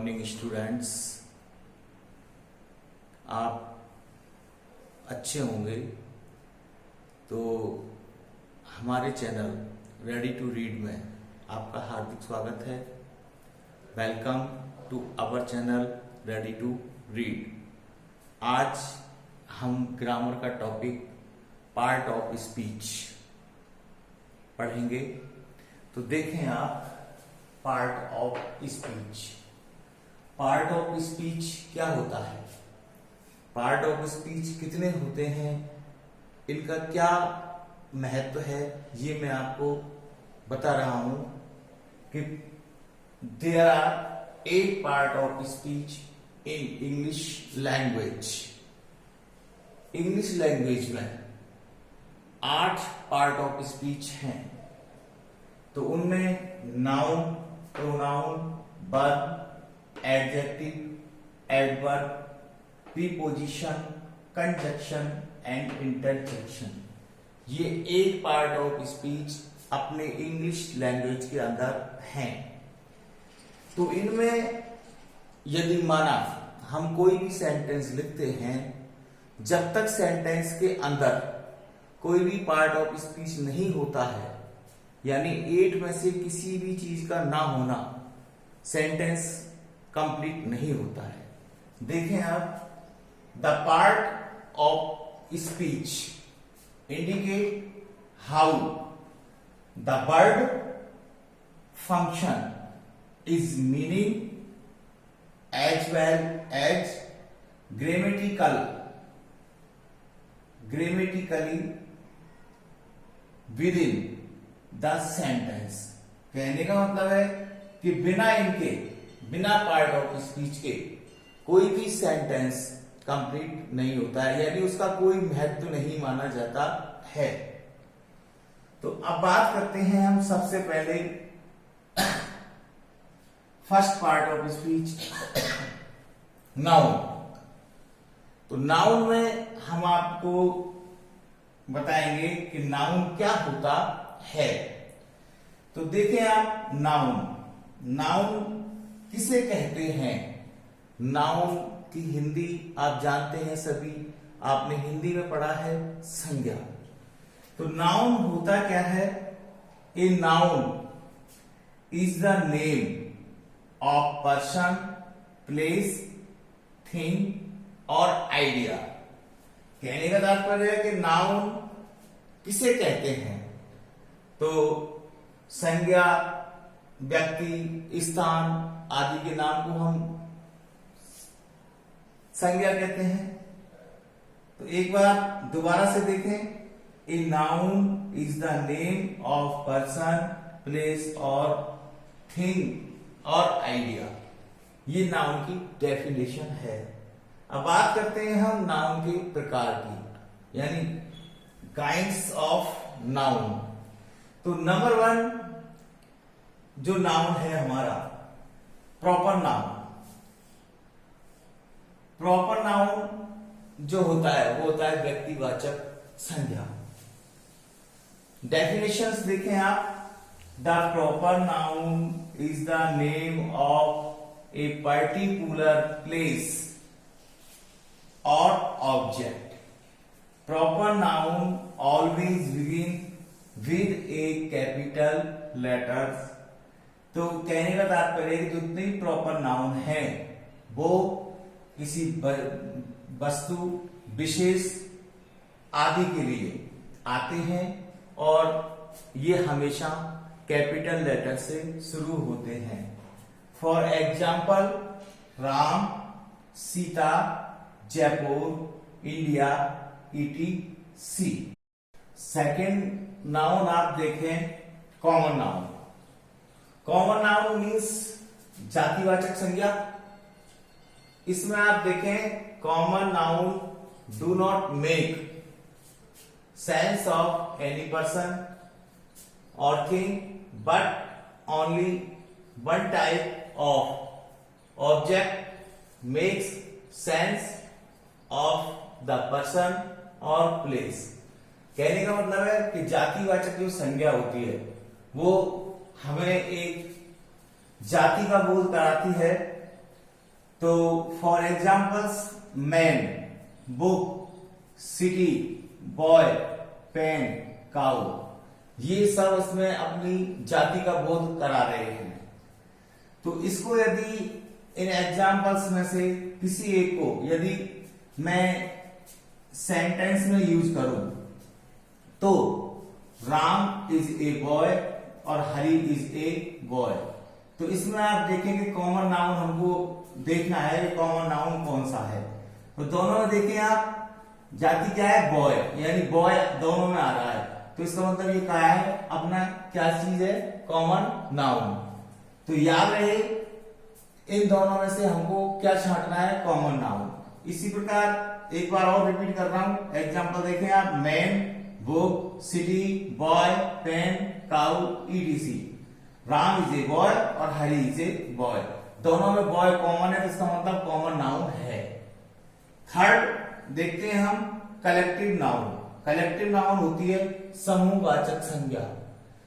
Morning students. आप अच्छे होंगे तो हमारे चैनल रेडी टू रीड में आपका हार्दिक स्वागत है। Welcome to our channel ready to read. आज हम ग्रामर का टॉपिक पार्ट ऑफ स्पीच पढ़ेंगे। तो देखें आप, part of speech. Part of speech क्या होता है, पार्ट ऑफ स्पीच कितने होते हैं, इनका क्या महत्व है, ये मैं आपको बता रहा हूं कि there are 8 part of speech in English language. English language में 8 पार्ट ऑफ स्पीच हैं। तो उनमें noun, pronoun, verb, adjective, adverb, preposition, conjunction and interjection, ये 8 पार्ट ऑफ स्पीच अपने इंग्लिश लैंग्वेज के अंदर हैं। तो इनमें यदि माना हम कोई भी सेंटेंस लिखते हैं, जब तक सेंटेंस के अंदर कोई भी पार्ट ऑफ स्पीच नहीं होता है, यानी 8 में से किसी भी चीज का ना होना, सेंटेंस कंप्लीट नहीं होता है। देखें आप, the part of speech indicate how the word function is meaning as well as grammatically within the sentence. कहने का मतलब है कि बिना पार्ट ऑफ स्पीच के कोई भी सेंटेंस कंप्लीट नहीं होता है, यानी उसका कोई महत्व नहीं माना जाता है। तो अब बात करते हैं हम सबसे पहले first part of speech, noun. तो नाउन में हम आपको बताएंगे कि नाउन क्या होता है। तो देखें आप, नाउन किसे कहते हैं। नाउन की हिंदी आप जानते हैं सभी, आपने हिंदी में पढ़ा है, संज्ञा। तो नाउन होता क्या है, a noun is the name of person, place, thing और आइडिया। कहने का तात्पर्य है कि नाउन किसे कहते हैं। तो संज्ञा, व्यक्ति, स्थान आदि के नाम को हम संज्ञा कहते हैं। तो एक बार दोबारा से देखें, a noun is the name of person, place और थिंग और आइडिया। ये नाउन की डेफिनेशन है। अब बात करते हैं हम नाउन के प्रकार की, यानी काइंड्स ऑफ नाउन। तो नंबर 1 जो नाउन है हमारा, प्रॉपर नाउन। प्रॉपर नाउन जो होता है वो होता है व्यक्तिवाचक संज्ञा। डेफिनेशंस देखें आप, the proper noun is the name of a particular place और object. Proper noun always begin with a capital letters. तो कहने का तात्पर्य है कि जितने भी प्रॉपर नाउन है वो किसी वस्तु, विशेष आदि के लिए आते हैं और ये हमेशा कैपिटल लेटर से शुरू होते हैं। For example, Ram, Sita, Jaipur, India, ETC। Second noun आप देखें, common noun. Common noun means जातिवाचक संज्ञा। इसमें आप देखें, common noun do not make sense of any person और thing but only one type of object makes sense of the person और place. कहने का मतलब है कि जातिवाचक जो संज्ञा होती है वो हमें एक जाति का बोध कराती है तो for examples man, book, city, boy, pen, cow, ये सब इसमें अपनी जाति का बोध करा रहे हैं। तो इसको यदि इन एग्जाम्पल्स में से किसी एक को यदि मैं सेंटेंस में यूज करूं तो राम इज ए बॉय और हरि इज ए बॉय, तो इसमें आप देखेंगे कॉमन नाउन हमको देखना है कि कॉमन नाउन कौन सा है। तो दोनों में देखें आप, जाति क्या है, बॉय, यानी बॉय दोनों में आ रहा है, तो इसका मतलब ये क्या है, अपना क्या चीज है, कॉमन नाउन। तो याद रहे इन दोनों में से हमको क्या छांटना है, कॉमन नाउन। इसी प्रकार एक बार और रिपीट कर रहा हूं, एग्जांपल देखें आप, man, book, city, boy, pen, cow, etc. Ram is a boy और हरि इज ए बॉय, दोनों में बॉय कॉमन है, तो इसका मतलब कॉमन नाउन है। थर्ड देखते हैं हम कलेक्टिव नाउन। कलेक्टिव नाउन होती है समूहवाचक संज्ञा।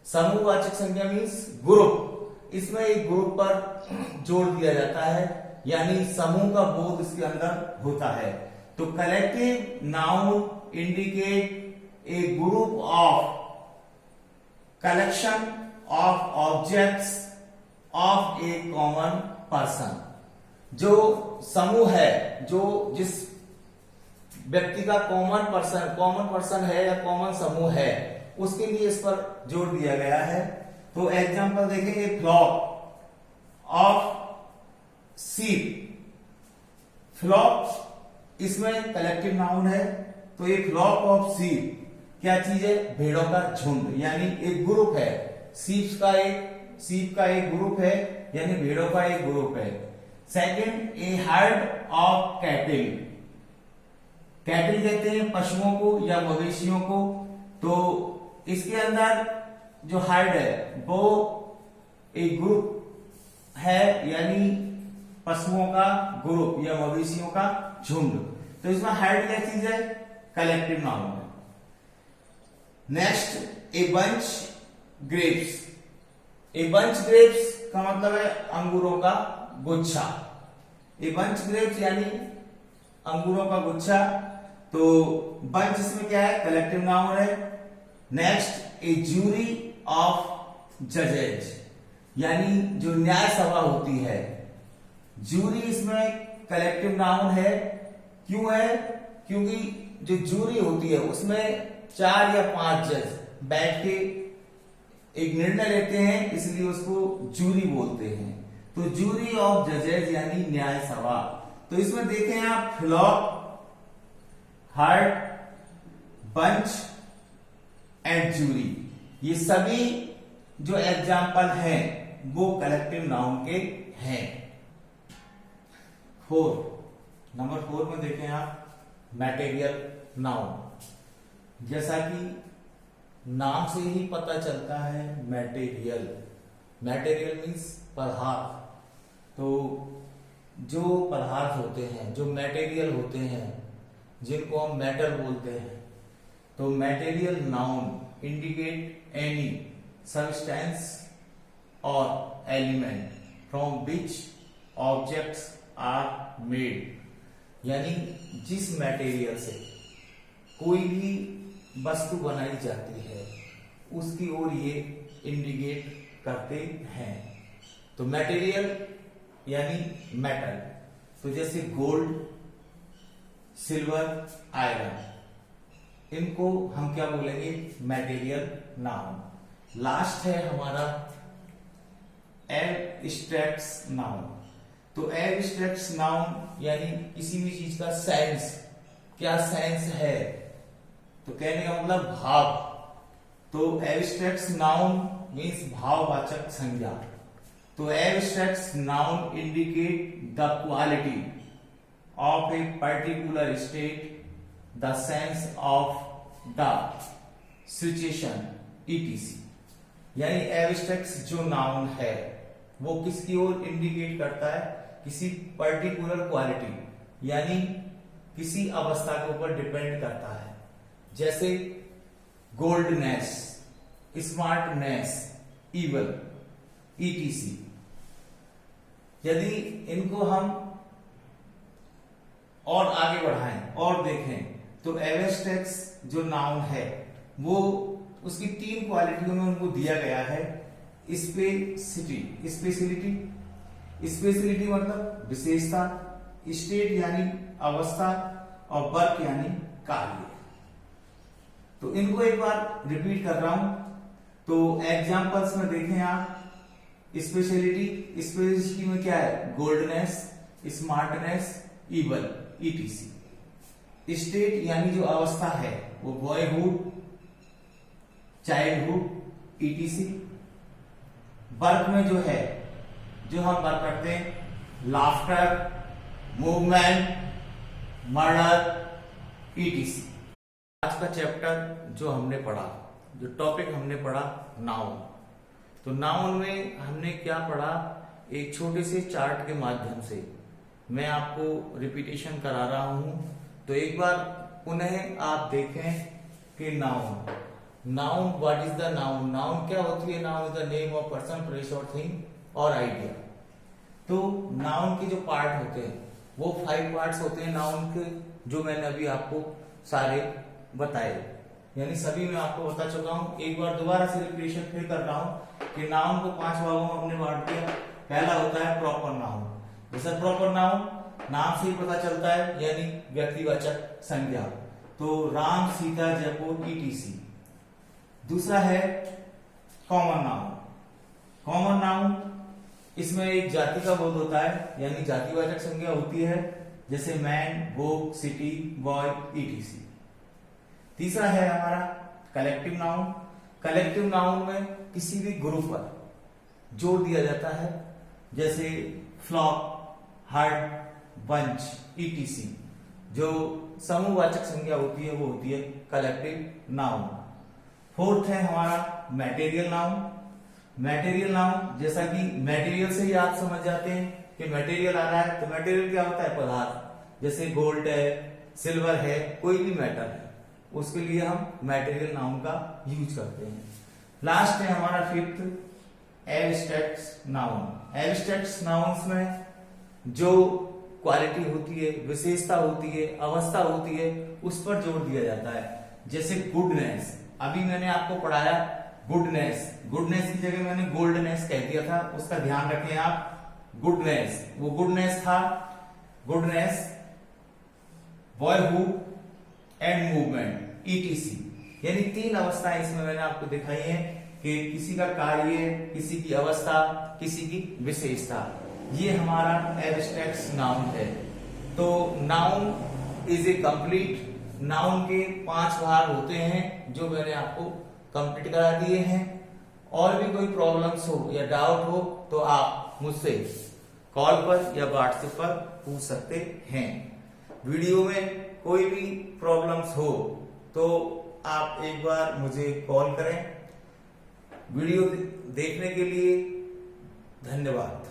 समूहवाचक संज्ञा मीन्स ग्रुप, इसमें एक ग्रुप पर जोर दिया जाता है, यानी समूह का बोध इसके अंदर होता है। तो collective noun indicate a group of collection of objects of A common person. जो समूह है, जो जिस व्यक्ति का कॉमन पर्सन है या कॉमन समूह है, उसके लिए इस पर जोर दिया गया है। तो एग्जांपल देखेंगे, फ्लॉक ऑफ सीप। फ्लॉक इसमें कलेक्टिव नाउन है, तो ये फ्लॉक ऑफ सीप क्या चीज है, भेड़ों का झुंड, यानी एक ग्रुप है। सीप का एक ग्रुप है, यानी भेड़ों का एक ग्रुप है। Second, A heard of cattle. Cattle कहते हैं पशुओं को या मवेशियों को। तो इसके अंदर जो हर्ड है वो एक ग्रुप है, यानी पशुओं का ग्रुप या मवेशियों का झुंड। तो इसमें हर्ड क्या चीज है, कलेक्टिव नाउन है। Next, a bunch grapes. A bunch grapes का मतलब है अंगूरों का गुच्छा। ए बंच ग्रेप्स यानी अंगूरों का गुच्छा। तो बंच इसमें क्या है, कलेक्टिव नाउन है। नेक्स्ट, ए जूरी ऑफ जजेज, यानी जो न्याय सभा होती है। जूरी इसमें कलेक्टिव नाउन है। क्यों है, क्योंकि जो जूरी होती है उसमें 4 या 5 जज बैठ के एक निर्णय लेते हैं, इसलिए उसको जूरी बोलते हैं। तो जूरी ऑफ जजेज यानी न्याय सभा। तो इसमें देखें आप, flock, herd, bunch and jury, ये सभी जो एग्जाम्पल हैं वो कलेक्टिव नाउन के हैं। नंबर 4 में देखें आप, मटेरियल नाउन। जैसा कि नाम से ही पता चलता है, मटेरियल मीन्स पदार्थ। तो जो पदार्थ होते हैं, जो मटेरियल होते हैं, जिनको हम मेटल बोलते हैं, तो material noun indicate any substance और element from which objects are made, यानी जिस मटेरियल से कोई भी वस्तु बनाई जाती है उसकी ओर ये इंडिकेट करते हैं। तो मटेरियल यानी मेटल, तो जैसे गोल्ड, सिल्वर, आयरन, इनको हम क्या बोलेंगे, मटेरियल नाउन। लास्ट है हमारा एब्स्ट्रैक्ट्स नाउन। तो एब्स्ट्रैक्ट्स नाउन यानी किसी भी चीज का सेंस, क्या सेंस है, तो कहने का मतलब भाव। तो एब्स्ट्रैक्ट्स नाउन मीन्स भाववाचक संज्ञा। तो abstracts noun indicate the quality of a particular state, the sense of the situation, etc. यानी एब्स्ट्रैक्ट्स जो नाउन है वो किसकी ओर इंडिकेट करता है, किसी पर्टिकुलर क्वालिटी, यानी किसी अवस्था के ऊपर डिपेंड करता है। जैसे गोल्डनेस, स्मार्टनेस, इवल, ईटीसी। यदि इनको हम और आगे बढ़ाएं और देखें तो एब्स्ट्रैक्ट्स जो नाउन है वो उसकी 3 क्वालिटियों में उनको दिया गया है। स्पेशलिटी मतलब विशेषता, स्टेट यानी अवस्था और वर्क यानी कार्य। तो इनको एक बार रिपीट कर रहा हूं। तो एग्जांपल्स में देखें आप, स्पेशलिटी में क्या है? गोल्डनेस, स्मार्टनेस, इवल, ईटीसी। स्टेट यानी जो अवस्था है वो बॉयहुड, चाइल्डहुड, ईटीसी। वर्क में जो है, जो हम वर्क करते हैं, लाफ्टर, मूवमेंट, मर्डर, ईटीसी। आज का चैप्टर जो हमने पढ़ा, जो टॉपिक हमने पढ़ा नाउन। तो नाउन में हमने क्या पढ़ा? एक छोटे से चार्ट के माध्यम से मैं आपको रिपीटेशन करा रहा हूं। तो एक बार पुनः आप देखें कि noun what is the noun? Noun क्या होती है? Noun is the name of person, place और थिंग और आइडिया। तो नाउन के जो पार्ट होते हैं वो 5 पार्ट्स होते हैं नाउन के, जो मैंने अभी आपको सारे बताए, यानी सभी मैं आपको बता चुका हूं। एक बार दोबारा से रिपीटेशन फिर कर रहा हूं कि नाउन को 5 भागों में हमने बांट दिया। पहला होता है प्रॉपर नाउन। जैसे प्रॉपर नाउन नाम से ही पता चलता है, यानी व्यक्तिवाचक संज्ञा। तो राम, सीता, जयपुर, ईटीसी। दूसरा है कॉमन नाउन। कॉमन नाउन इसमें एक जाति का बोध होता है, यानी जातिवाचक संज्ञा होती है, जैसे man, book, city, boy, etc. तीसरा है हमारा कलेक्टिव नाउन। कलेक्टिव नाउन में किसी भी ग्रुप पर जोर दिया जाता है, जैसे फ्लॉक, हर्ड, बंच, ईटीसी। जो समूहवाचक संज्ञा होती है वो होती है कलेक्टिव नाउन। फोर्थ है हमारा मटेरियल नाउन। मटेरियल नाउन, जैसा कि मटेरियल से ही आप समझ जाते हैं कि मटेरियल आ रहा है, तो मटेरियल क्या होता है? पदार्थ। जैसे गोल्ड है, सिल्वर है, कोई भी मेटल है, उसके लिए हम मटेरियल नाउन का यूज करते हैं। लास्ट है हमारा 5th abstracts noun. Abstracts nouns में जो क्वालिटी होती है, विशेषता होती है, अवस्था होती है, उस पर जोर दिया जाता है। जैसे गुडनेस, अभी मैंने आपको पढ़ाया गुडनेस। गुडनेस की जगह मैंने गोल्डनेस कह दिया था, उसका ध्यान रखें आप। गुडनेस, वो गुडनेस था। Goodness, boyhood and movement, etc. यानी 3 अवस्थाएं इसमें मैंने आपको दिखाई हैं कि किसी का कार्य, किसी की अवस्था, किसी की विशेषता। ये हमारा एब्स्ट्रैक्ट्स नाउन है। तो noun is a complete. Noun के 5 भाग होते हैं जो मैंने आपको कंप्लीट करा दिए हैं। और भी कोई प्रॉब्लम्स हो या डाउट हो तो आप मुझसे कॉल पर या व्हाट्सएप पर पूछ सकते हैं। वीडियो में कोई भी प्रॉब्लम्स हो तो आप एक बार मुझे कॉल करें। वीडियो देखने के लिए धन्यवाद।